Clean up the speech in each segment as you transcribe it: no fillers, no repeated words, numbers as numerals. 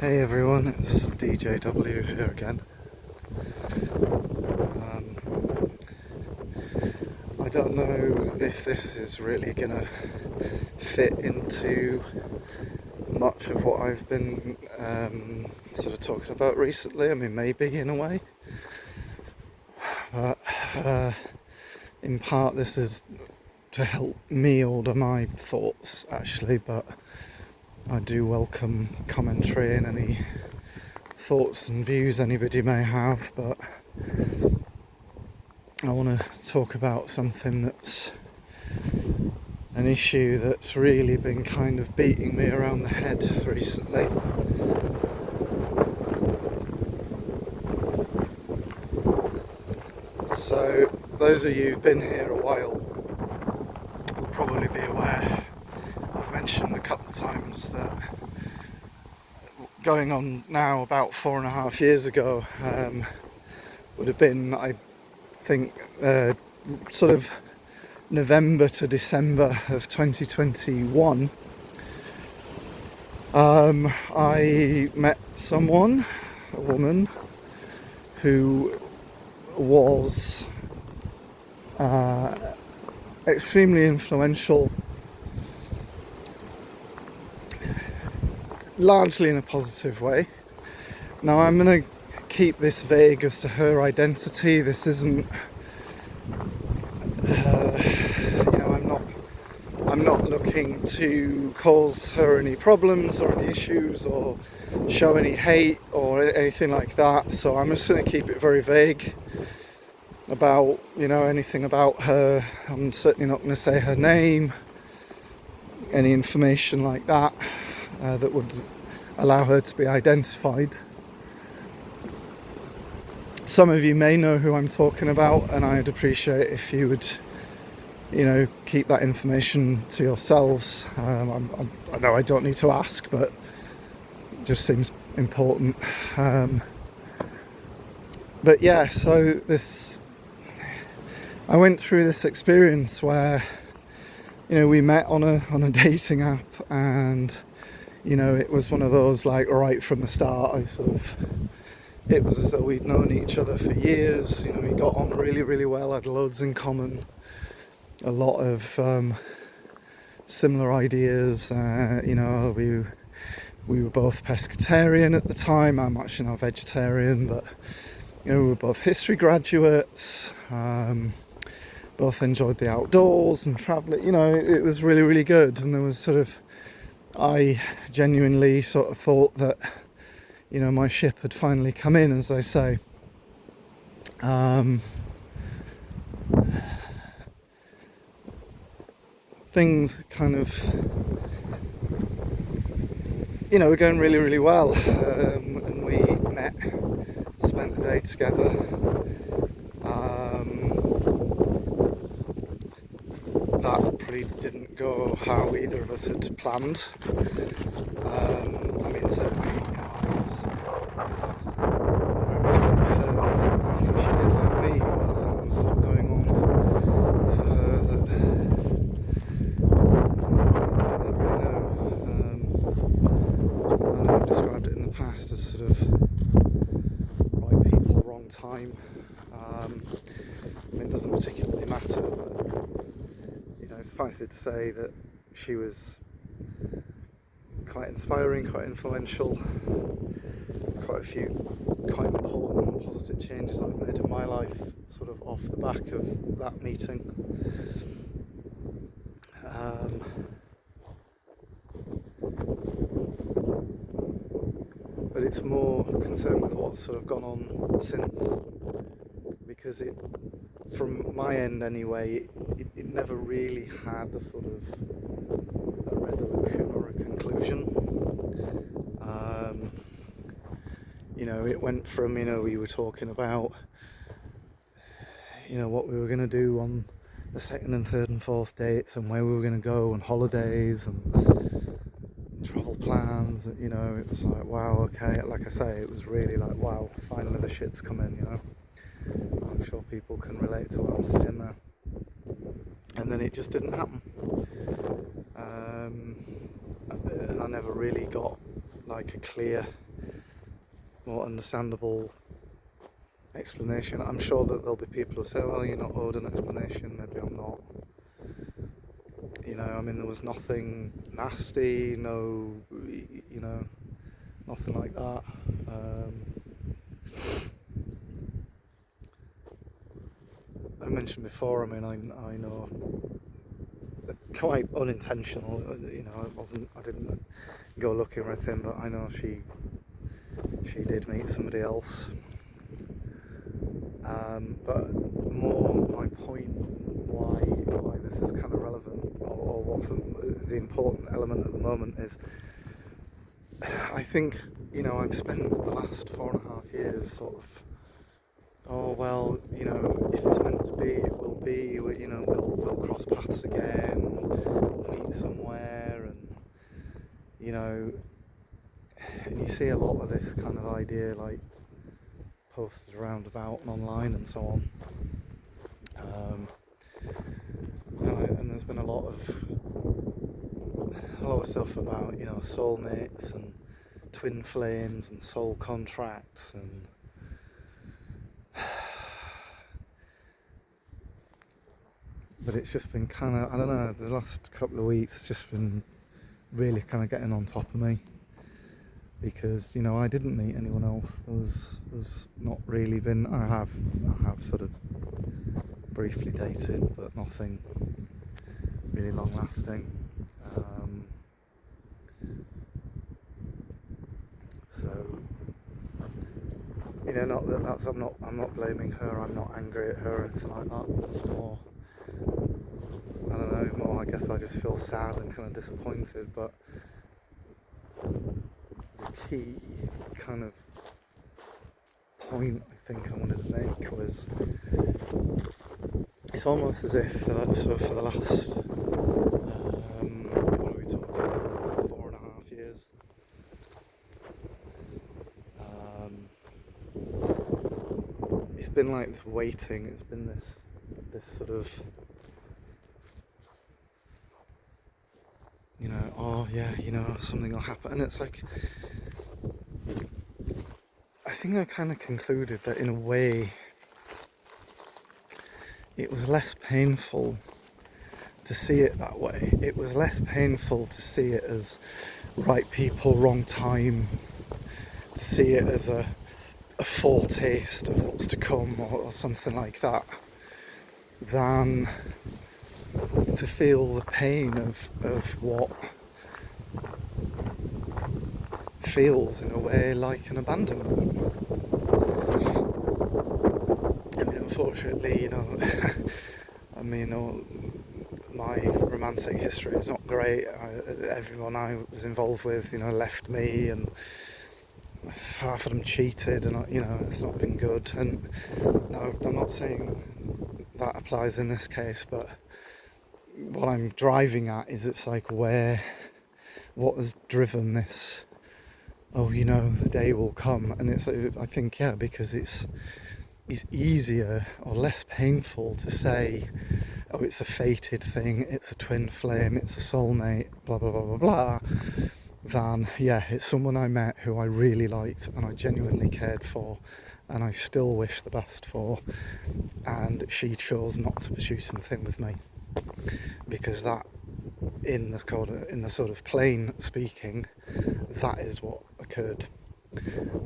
Hey everyone, it's DJW here again. I don't know if this is really gonna fit into much of what I've been sort of talking about recently. I mean, maybe in a way, but in part this is to help me order my thoughts actually, but I do welcome commentary and any thoughts and views anybody may have, but I want to talk about something that's an issue that's really been kind of beating me around the head recently. So those of you who've been here a while will probably be aware, I've mentioned a couple of times that going on now about 4.5 years ago would have been, I think, sort of November to December of 2021, I met someone, a woman, who was extremely influential, largely in a positive way. Now I'm going to keep this vague as to her identity. This isn't, I'm not looking to cause her any problems or any issues or show any hate or anything like that. So I'm just going to keep it very vague about, anything about her. I'm certainly not going to say her name, any information like that that would allow her to be identified. Some of you may know who I'm talking about, and I'd appreciate if you would, keep that information to yourselves. I know I don't need to ask, but it just seems important. But yeah, so I went through this experience where, we met on a dating app, and it was one of those, like, right from the start, it was as though we'd known each other for years. We got on really, really well, had loads in common, a lot of similar ideas. We were both pescatarian at the time. I'm actually now vegetarian, but we were both history graduates. Both enjoyed the outdoors and travelling. It was really, really good. And there was I genuinely sort of thought that, my ship had finally come in, as they say. Things kind of, were going really, really well. And we met, spent the day together. That probably didn't go how either of us had planned. Certainly, she did like me, but I think there was a lot going on for her that I didn't really know. I know I've described it in the past as sort of right people, wrong time. It doesn't particularly matter, but suffice it to say that she was quite inspiring, quite influential. Quite a few quite important and positive changes I've made in my life sort of off the back of that meeting. But it's more concerned with what's sort of gone on since, because from my end anyway, it never really had a sort of a resolution or a conclusion. It went from, we were talking about, what we were going to do on the second and third and fourth dates, and where we were going to go, and holidays and travel plans. It was like, wow, okay. Like I say, it was really like, wow, finally the ship's come in. I'm sure people can relate to what I'm saying there. And then it just didn't happen. And I never really got like a clear more understandable explanation. I'm sure that there'll be people who say, well, you're not owed an explanation, maybe I'm not. I mean, there was nothing nasty, nothing like that. I mentioned before, I mean, I know, quite unintentional, I didn't go looking or anything, but I know she did meet somebody else. But more my point, why this is kind of relevant, or what's the important element at the moment is, I think, I've spent the last 4.5 years sort of, oh well, if it's meant to be, it will be. We'll cross paths again, we'll meet somewhere, and you see a lot of this kind of idea like posted around about and online and so on. And there's been a lot of stuff about soulmates and twin flames and soul contracts and but it's just been kind of, I don't know, the last couple of weeks it's just been really kind of getting on top of me, because I didn't meet anyone else. There's not really been. I have sort of briefly dated, but nothing really long lasting. So not that that's I'm not blaming her. I'm not angry at her or anything like that. It's more, I don't know, more I guess I just feel sad and kind of disappointed. But the key kind of point I think I wanted to make was, it's almost as if for the last what are we talking, 4.5 years, it's been like this waiting. It's been this sort of, oh yeah, something will happen, and it's like, I think I kind of concluded that in a way it was less painful to see it that way. It was less painful to see it as right people, wrong time, to see it as a foretaste of what's to come or something like that, than to feel the pain of what feels in a way like an abandonment. I mean, unfortunately, my romantic history is not great. Everyone I was involved with, left me, and half of them cheated, and it's not been good. And no, I'm not saying that applies in this case, but what I'm driving at is, it's like, what has driven this, the day will come. And it's, I think, because it's easier or less painful to say, oh, it's a fated thing, it's a twin flame, it's a soulmate, blah blah blah blah blah, than, it's someone I met who I really liked and I genuinely cared for and I still wish the best for, and she chose not to pursue something with me, because that, in the sort of plain speaking, that is what occurred.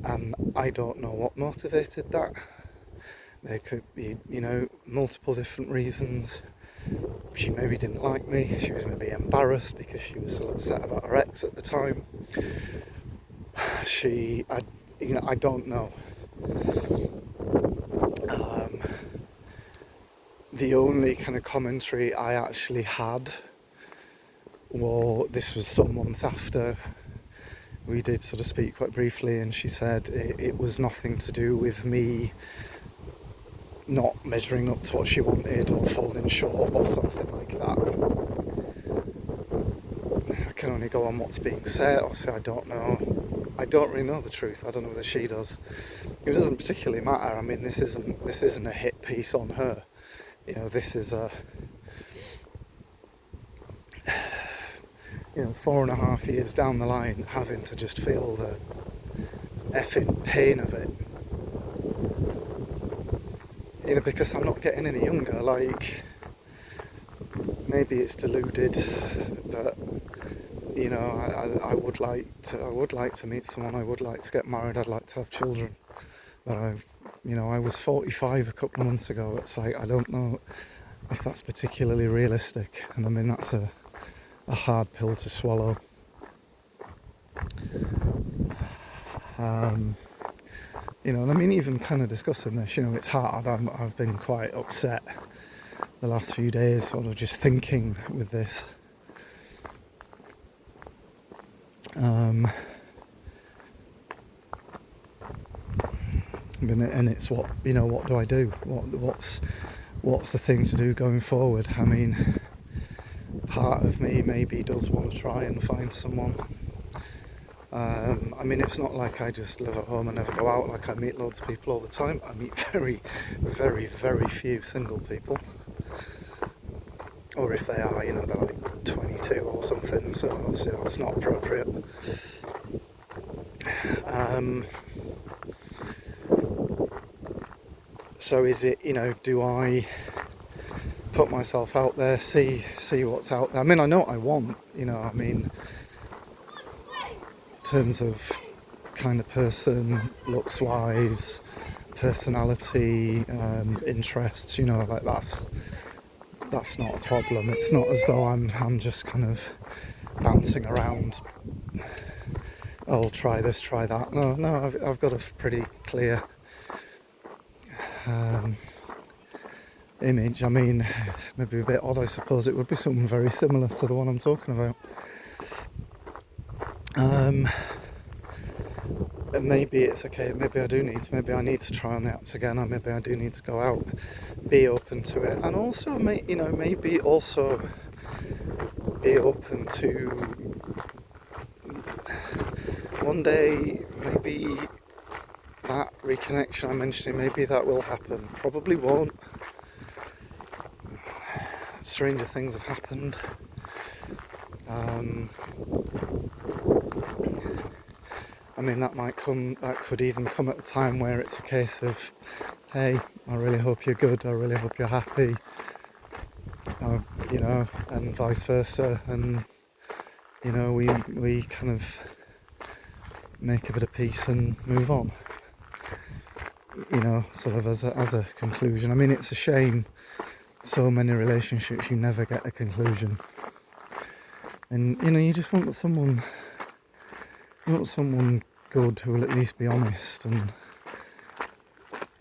And I don't know what motivated that. There could be, multiple different reasons. She maybe didn't like me. She was maybe embarrassed because she was still upset about her ex at the time. I don't know. The only kind of commentary I actually had, this was some months after we did sort of speak quite briefly, and she said it was nothing to do with me not measuring up to what she wanted or falling short or something like that. I can only go on what's being said. Obviously, I don't know. I don't really know the truth. I don't know whether she does. It doesn't particularly matter. I mean, this isn't a hit piece on her. This is a 4.5 years down the line, having to just feel effing pain of it. You know, because I'm not getting any younger. Like, maybe it's deluded, but you know, I would like to meet someone. I would like to get married. I'd like to have children. But I was 45 a couple of months ago. It's like, I don't know if that's particularly realistic, and I mean that's a hard pill to swallow. You know, and I mean, even kind of discussing this, you know, it's hard. I've been quite upset the last few days, sort of just thinking with this. And it's what do I do? What's the thing to do going forward? I mean, part of me maybe does want to try and find someone. I mean, it's not like I just live at home and never go out. Like, I meet loads of people all the time. I meet very, very, very few single people. Or if they are, you know, they're like 22 or something. So obviously that's not appropriate. So is it, you know, do I put myself out there, see what's out there? I mean, I know what I want, you know, I mean, in terms of kind of person, looks wise, personality, interests, you know, like that's not a problem. It's not as though I'm just kind of bouncing around, oh, try this, try that. No, I've got a pretty clear image. I mean, maybe a bit odd, I suppose. It would be something very similar to the one I'm talking about. And maybe it's okay, maybe I need to try on the apps again, or maybe I do need to go out, be open to it, and also, maybe also be open to one day, maybe that reconnection I'm mentioning, maybe that will happen. Probably won't. Stranger things have happened. I mean, that could even come at a time where it's a case of, hey, I really hope you're good, I really hope you're happy, you know, and vice versa, and, you know, we kind of make a bit of peace and move on, you know, sort of as a conclusion. I mean, it's a shame, so many relationships you never get a conclusion, and, you know, you just want someone good who will at least be honest and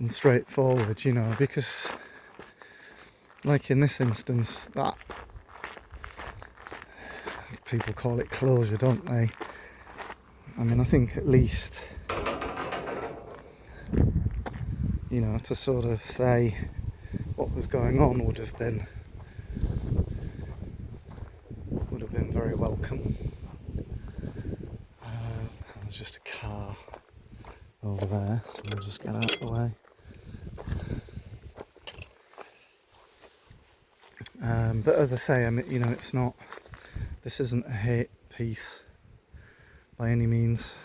straightforward, you know, because, like in this instance, that people call it closure, don't they? I mean, I think at least, you know, to sort of say what was going on would have been very welcome. There's just a car over there, so we'll just get out of the way. But as I say, I mean, you know, this isn't a hate piece by any means.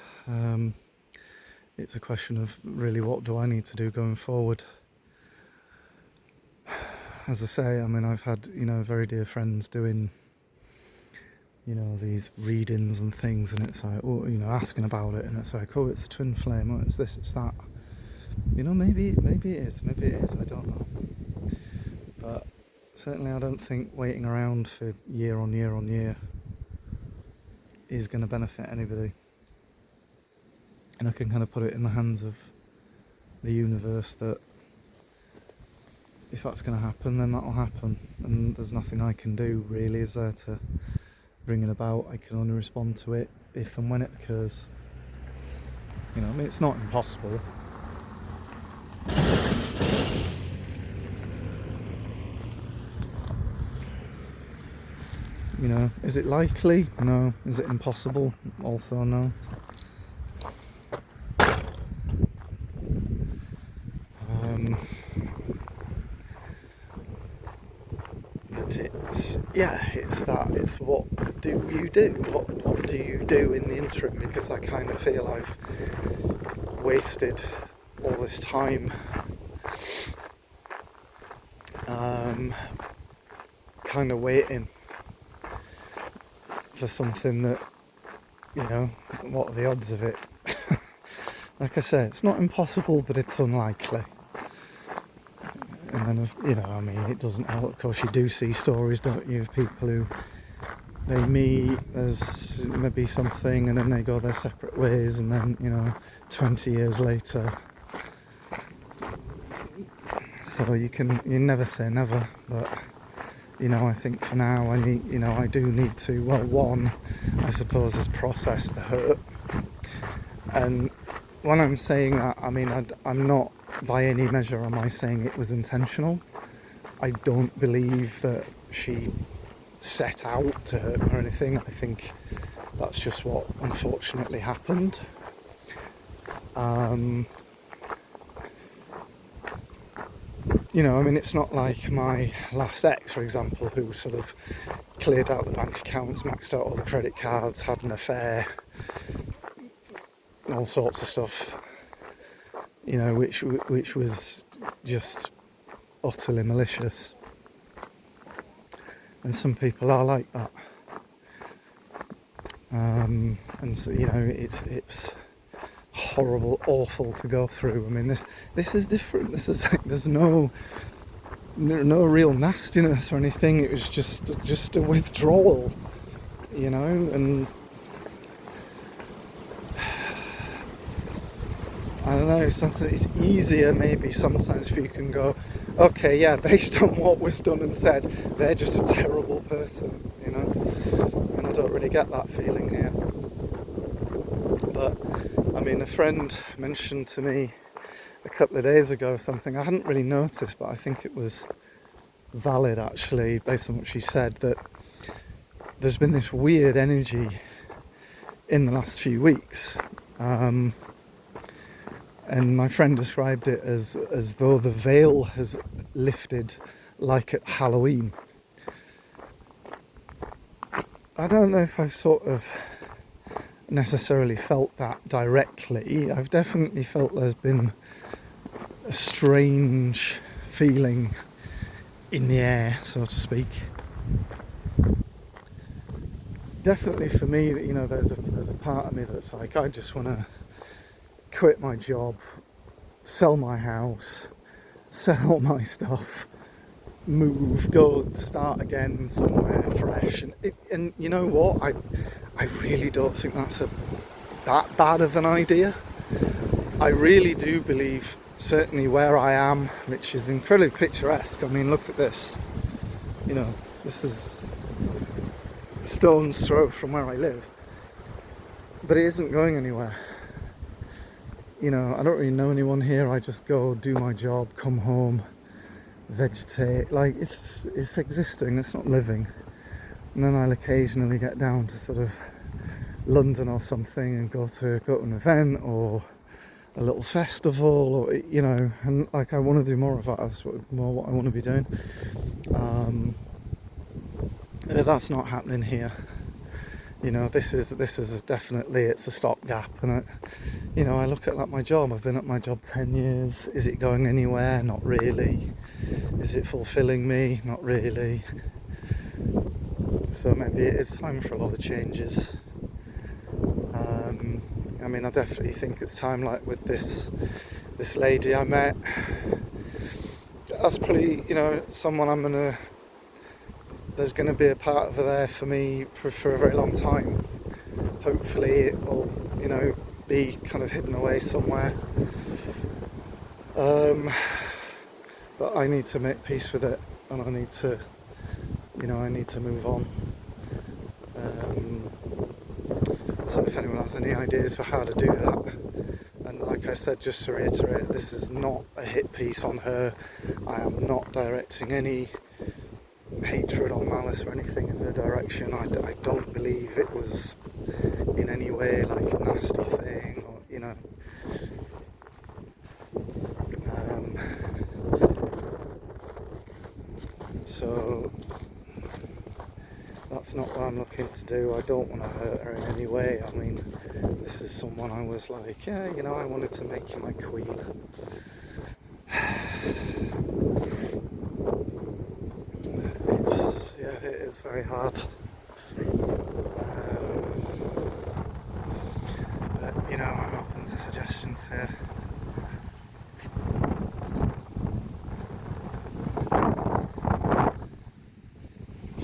It's a question of really, what do I need to do going forward? As I say, I mean, I've had, you know, very dear friends doing, you know, these readings and things, and it's like, oh, you know, asking about it, and it's like, oh, it's a twin flame, oh, it's this, it's that. You know, maybe it is, I don't know. But certainly I don't think waiting around for year on year is going to benefit anybody. And I can kind of put it in the hands of the universe that if that's going to happen, then that'll happen, and there's nothing I can do really, is there, to bring it about. I can only respond to it if and when it occurs. You know, I mean, it's not impossible. You know, is it likely? No. Is it impossible? Also no. But it's what do you do? What do you do in the interim? Because I kind of feel wasted all this time kind of waiting for something that, what are the odds of it? Like I say, it's not impossible, but it's unlikely. And then, it doesn't help. Of course, you do see stories, don't you, of people who they meet as maybe something and then they go their separate ways, and then, 20 years later. So you never say never, but, I think for now I do need to, one, I suppose, is process the hurt. And when I'm saying that, I'm not by any measure am I saying it was intentional. I don't believe that she set out to hurt me or anything. I think that's just what unfortunately happened. It's not like my last ex, for example, who sort of cleared out the bank accounts, maxed out all the credit cards, had an affair, all sorts of stuff, which was just utterly malicious. And some people are like that. And so, it's horrible, awful to go through. This is different. This is like, there's no real nastiness or anything. It was just a withdrawal, and I don't know, it's easier maybe sometimes if you can go, okay, yeah, based on what was done and said, they're just a terrible person, and I don't really get that feeling here. But a friend mentioned to me a couple of days ago something I hadn't really noticed, but I think it was valid actually, based on what she said, that there's been this weird energy in the last few weeks, and my friend described it as though the veil has lifted, like at Halloween. I don't know if I've sort of necessarily felt that directly. I've definitely felt there's been a strange feeling in the air, so to speak. Definitely for me, there's a part of me that's like, I just want to quit my job, sell my house, sell all my stuff, move, go start again somewhere fresh. And you know what? I really don't think that's that bad of an idea. I really do believe, certainly where I am, which is incredibly picturesque. Look at this. This is a stone's throw from where I live. But it isn't going anywhere. I don't really know anyone here. I just go do my job, come home, vegetate. Like, it's existing, it's not living. And then I'll occasionally get down to sort of London or something and go to an event or a little festival, or and like I want to do more of that. That's more what I want to be doing. That's not happening here. This is definitely, it's a stopgap, and I look at my job. I've been at my job 10 years. Is it going anywhere? Not really. Is it fulfilling me? Not really. So maybe it is time for a lot of changes. I definitely think it's time, like with this lady I met. That's probably, someone there's going to be a part of her there for me for a very long time. Hopefully it will, be kind of hidden away somewhere. But I need to make peace with it, and I need to move on. So if anyone has any ideas for how to do that, and like I said, just to reiterate, this is not a hit piece on her. I am not directing any hatred or malice or anything in her direction. I don't believe it was in any way like a nasty thing, or so that's not what I'm looking to do. I don't want to hurt her in any way. I mean, this is someone I was like, yeah, you know, I wanted to make you my queen. It is very hard. But, you know, I'm open to suggestions here.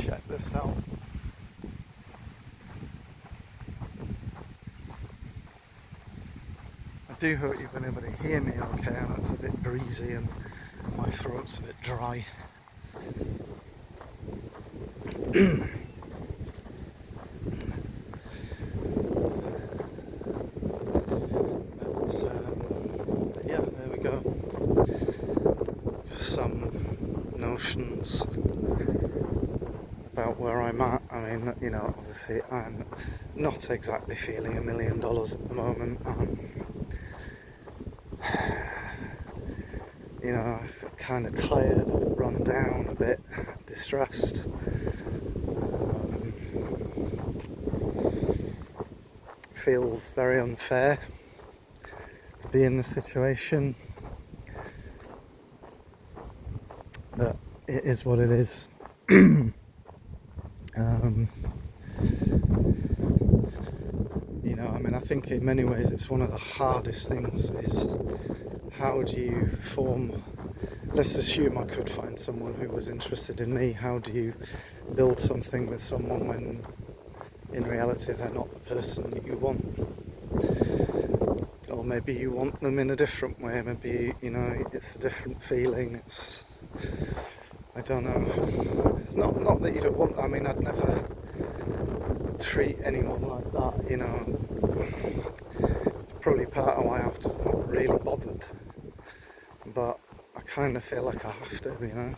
Check this out. I do hope you've been able to hear me okay. I know it's a bit breezy and my throat's a bit dry. But yeah, there we go. Just some notions about where I'm at. I mean, you know, obviously I'm not exactly feeling $1 million at the moment. You know, I'm kind of tired, run down a bit, distressed. Feels very unfair to be in this situation, but it is what it is. You know, I mean, I think in many ways it's one of the hardest things is how do you form, let's assume I could find someone who was interested in me, how do you build something with someone when in reality they're not the person that you want? Or maybe you want them in a different way, maybe, you know, it's a different feeling, it's, I don't know, it's not that you don't want, I mean, I'd never treat anyone like that, you know, it's probably part of why I've just not really bothered, but I kind of feel like I have to, you know.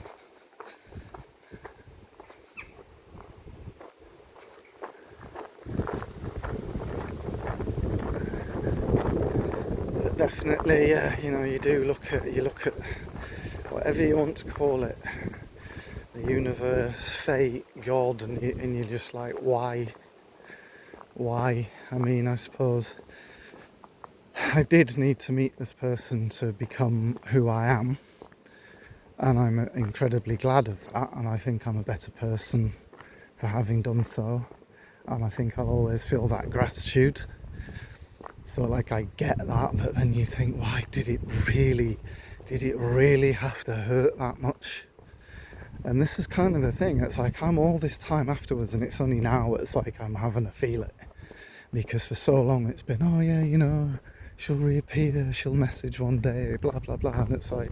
Definitely, you know, you look at whatever you want to call it, the universe, fate, God, and you're just like, why? I mean, I suppose I did need to meet this person to become who I am, and I'm incredibly glad of that, and I think I'm a better person for having done so, and I think I'll always feel that gratitude. So like I get that, but then you think, why did it really have to hurt that much? And this is kind of the thing, it's like I'm all this time afterwards and it's only now it's like I'm having to feel it. Because for so long it's been, oh yeah, you know, she'll reappear, she'll message one day, blah blah blah, and it's like,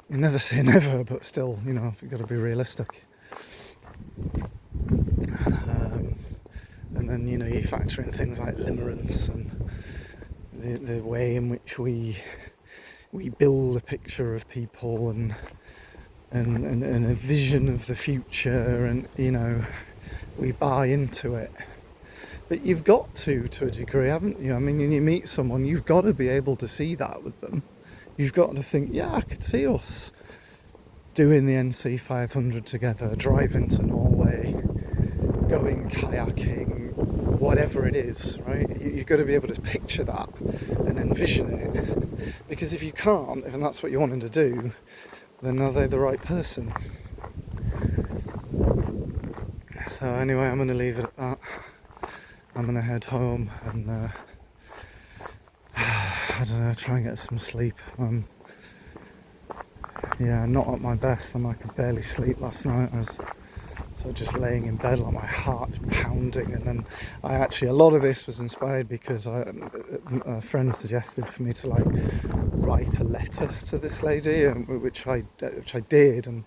you never say never, but still, you know, you've got to be realistic. And then, you know, you factor in things like limerence and the way in which we build a picture of people and a vision of the future, and, you know, we buy into it. But you've got to a degree, haven't you? I mean, when you meet someone, you've got to be able to see that with them. You've got to think, yeah, I could see us doing the NC 500 together, driving to Norway, going kayaking, whatever it is, right? You've got to be able to picture that and envision it. Because if you can't, if that's what you're wanting to do, then are they the right person? So anyway, I'm going to leave it at that. I'm going to head home and, I don't know, try and get some sleep. Yeah, not at my best. I could barely sleep last night. I was just laying in bed, like my heart pounding, and then a lot of this was inspired because a friend suggested for me to like write a letter to this lady, which I did, and,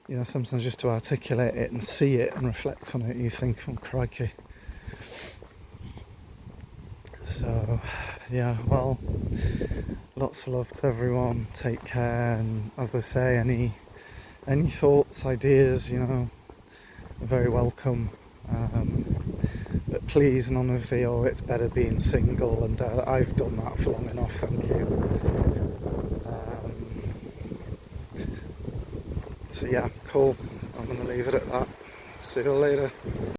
you know, sometimes just to articulate it and see it and reflect on it, you think, oh crikey. So yeah, well, lots of love to everyone, take care, and as I say, any thoughts, ideas, you know, are very welcome, but please none of the, oh, it's better being single, and I've done that for long enough, thank you. So yeah, cool. I'm going to leave it at that. See you later.